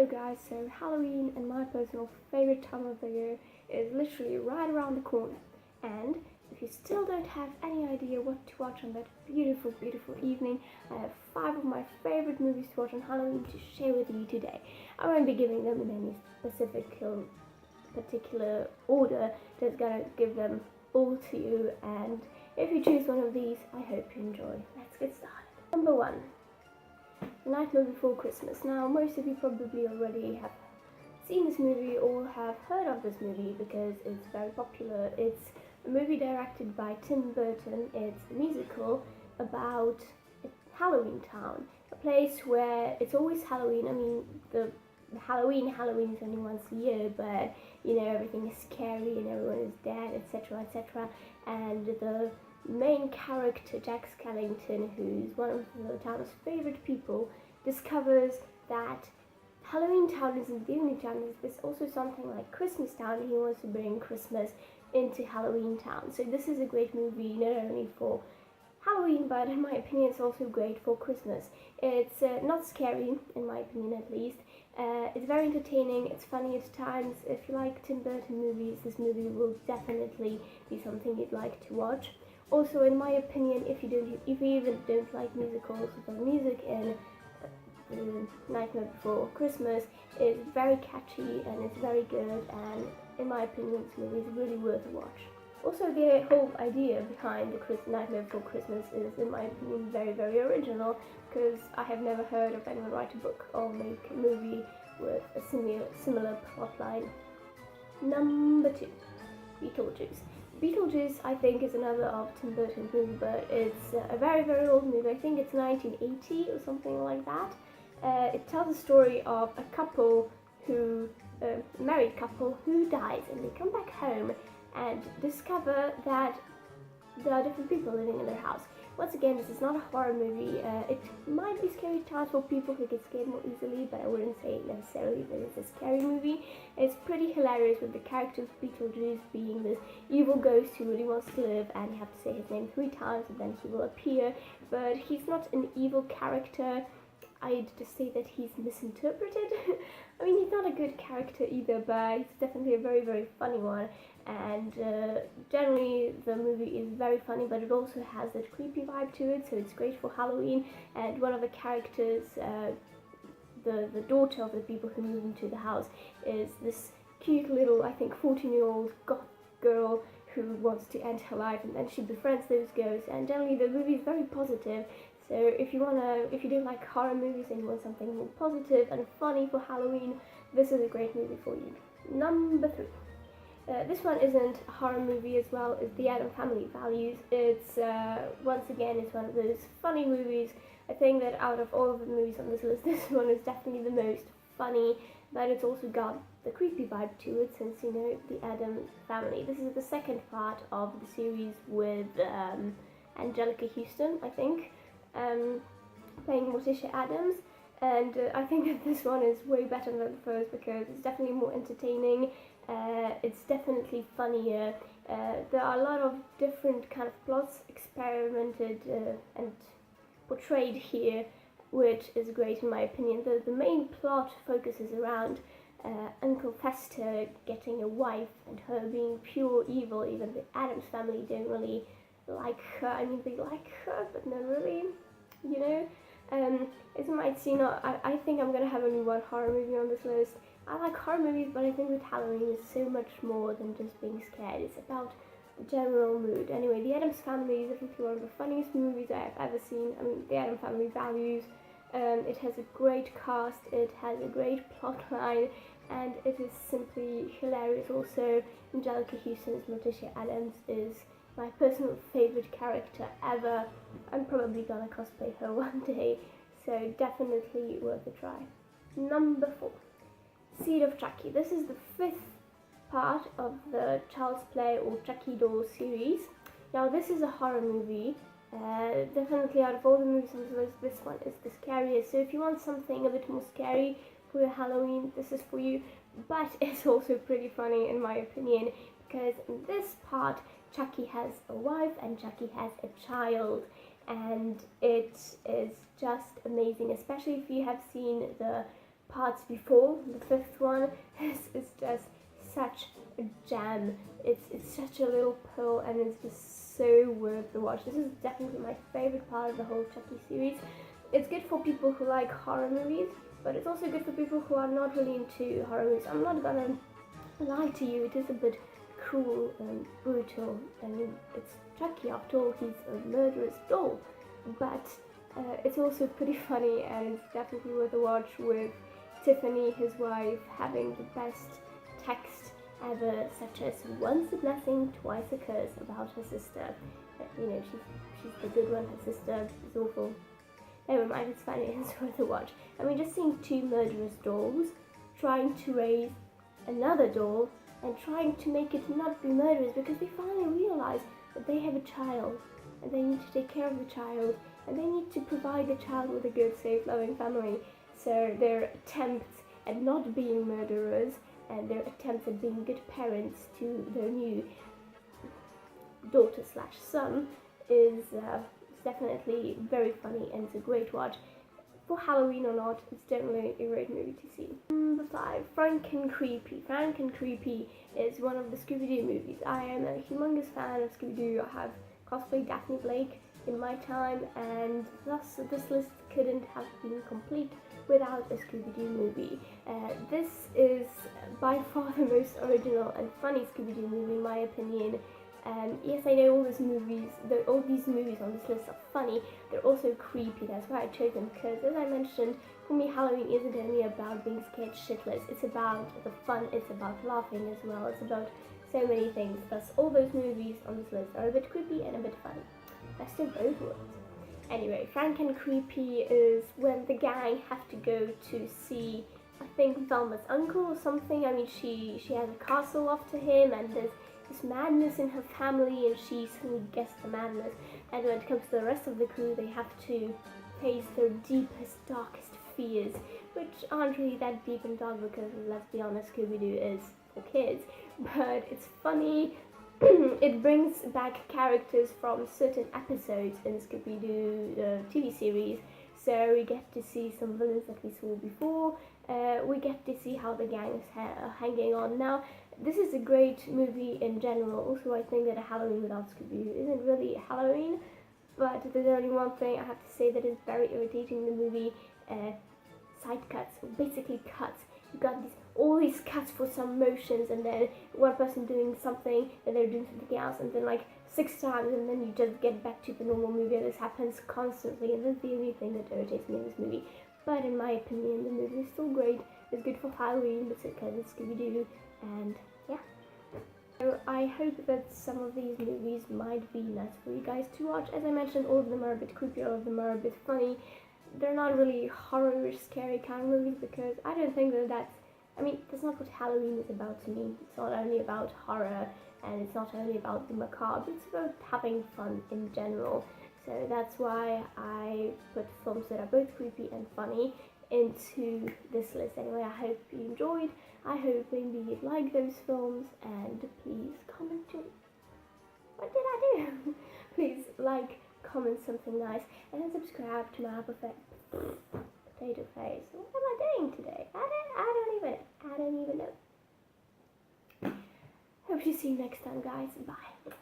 Hello guys, so Halloween and my personal favorite time of the year is literally right around the corner, and if you still don't have any idea what to watch on that beautiful evening, I have 5 of my favorite movies to watch on Halloween to share with you today. I won't be giving them in any particular order, just gonna give them all to you, and if you choose one of these, I hope you enjoy. Let's get started. Number 1. The Nightmare Before Christmas. Now, most of you probably already have seen this movie or have heard of this movie because it's very popular. It's a movie directed by Tim Burton. It's a musical about Halloween Town, a place where it's always Halloween. I mean, the Halloween is only once a year, but you know, everything is scary and everyone is dead, etc., etc. And the main character, Jack Skellington, who's one of the town's favorite people, discovers that Halloween Town isn't the only town. There's also something like Christmas Town, and he wants to bring Christmas into Halloween Town. So this is a great movie, not only for Halloween, but in my opinion it's also great for Christmas. It's not scary, in my opinion at least. It's very entertaining, it's funny at times. If you like Tim Burton movies, this movie will definitely be something you'd like to watch. Also, in my opinion, if you even don't like musicals, the music in Nightmare Before Christmas is very catchy and it's very good, and in my opinion this movie is really worth a watch. Also, the whole idea behind the Nightmare Before Christmas is, in my opinion, very original, because I have never heard of anyone write a book or make a movie with a similar plotline. Number 2, Beetlejuice. Beetlejuice, I think, is another of Tim Burton's movie, but it's a very old movie. I think it's 1980 or something like that. It tells the story of a couple who, married couple who dies, and they come back home and discover that there are different people living in their house. Once again, this is not a horror movie. It might be scary at times for people who get scared more easily, but I wouldn't say necessarily that it's a scary movie. It's pretty hilarious, with the character of Beetlejuice being this evil ghost who really wants to live, and you have to say his name 3 times and then he will appear. But he's not an evil character. I'd just say that he's misinterpreted. I mean, he's not a good character either, but he's definitely a very funny one. And generally the movie is very funny, but it also has that creepy vibe to it, so it's great for Halloween. And one of the characters, the daughter of the people who move into the house, is this cute little, I think 14-year-old goth girl who wants to end her life, and then she befriends those ghosts. And generally the movie is very positive. So if you don't like horror movies and you want something more positive and funny for Halloween, this is a great movie for you. Number 3. This one isn't a horror movie as well. It's The Addams Family Values. It's once again, it's one of those funny movies. I think that out of all of the movies on this list, this one is definitely the most funny, but it's also got the creepy vibe to it, since, you know, the Addams family. This is the second part of the series with Anjelica Huston, I think, playing Morticia Addams. And I think that this one is way better than the first because it's definitely more entertaining. It's definitely funnier. There are a lot of different kind of plots experimented and portrayed here, which is great in my opinion. The main plot focuses around Uncle Fester getting a wife and her being pure evil. Even the Addams family don't really like her. I mean, they like her, but not really, you know. As you might see, I think I'm gonna have only one horror movie on this list. I like horror movies, but I think with Halloween is so much more than just being scared. It's about the general mood. Anyway, The Addams Family is definitely one of the funniest movies I have ever seen. I mean, The Addams Family Values. It has a great cast, it has a great plotline, and it is simply hilarious. Also, Anjelica Huston's Morticia Addams is my personal favorite character ever. I'm probably gonna cosplay her one day, so definitely worth a try. Number 4. Seed of Chucky. This is the 5th part of the Child's Play or Chucky Doll series. Now, this is a horror movie. Definitely out of all the movies on this list, this one is the scariest. So if you want something a bit more scary for your Halloween, this is for you. But it's also pretty funny in my opinion, because in this part, Chucky has a wife and Chucky has a child, and it is just amazing, especially if you have seen the parts before. The fifth one is just such a gem. It's such a little pearl, and it's just so worth the watch. This is definitely my favorite part of the whole Chucky series. It's good for people who like horror movies, but it's also good for people who are not really into horror movies. I'm not gonna lie to you, it is a bit cruel and brutal. I mean, it's Chucky, after all, he's a murderous doll, but it's also pretty funny, and it's definitely worth a watch, with Tiffany, his wife, having the best text ever, such as "once a blessing, twice a curse" about her sister. You know, she's the good one, her sister is awful. Never mind, it's funny, it's worth a watch. I mean, just seeing two murderous dolls trying to raise another doll and trying to make it not be murderous, because they finally realize that they have a child and they need to take care of the child and they need to provide the child with a good, safe, loving family. So their attempts at not being murderers and their attempts at being good parents to their new daughter/son is definitely very funny, and it's a great watch. For Halloween or not, it's definitely a great movie to see. Number 5, Frank and Creepy. Frank and Creepy is one of the Scooby-Doo movies. I am a humongous fan of Scooby-Doo. I have cosplayed Daphne Blake in my time, and thus this list couldn't have been complete without a Scooby-Doo movie. This is by far the most original and funny Scooby-Doo movie in my opinion. Yes, I know all these movies on this list are funny. They're also creepy. That's why I chose them, because, as I mentioned, for me, Halloween isn't only about being scared shitless. It's about the fun. It's about laughing as well. It's about so many things. Thus, all those movies on this list are a bit creepy and a bit funny. Best of both worlds. Anyway, Frank and Creepy is when the gang have to go to see, I think, Velma's uncle or something. I mean, she has a castle after him, and there's this madness in her family, and she suddenly gets the madness. And when it comes to the rest of the crew, they have to face their deepest, darkest fears, which aren't really that deep and dark, because, let's be honest, Scooby-Doo is for kids. But it's funny. It brings back characters from certain episodes in Scooby-Doo TV series. So we get to see some villains that we saw before. We get to see how the gang is hanging on now. This is a great movie in general. Also, I think that a Halloween without Scooby-Doo isn't really Halloween, but there's only one thing I have to say that is very irritating in the movie: side cuts, basically cuts. You got all these cuts for some motions, and then one person doing something, and they're doing something else, and then like 6 times, and then you just get back to the normal movie, and this happens constantly, and that's the only thing that irritates me in this movie. But in my opinion, the movie is still great. It's good for Halloween, but because it's Scooby-Doo, and yeah. So I hope that some of these movies might be nice for you guys to watch. As I mentioned, all of them are a bit creepy, all of them are a bit funny. They're not really horror, scary kind of movies, because I don't think that's not what Halloween is about to me. It's not only about horror, and it's not only about the macabre, it's about having fun in general. So that's why I put films that are both creepy and funny into this list. Anyway, I hope you enjoyed. I hope maybe you'd like those films, and please comment to me. What did I do? Please like, comment something nice, and then subscribe to my potato face. What am I doing today? I don't even know. Hope to see you next time, guys. Bye.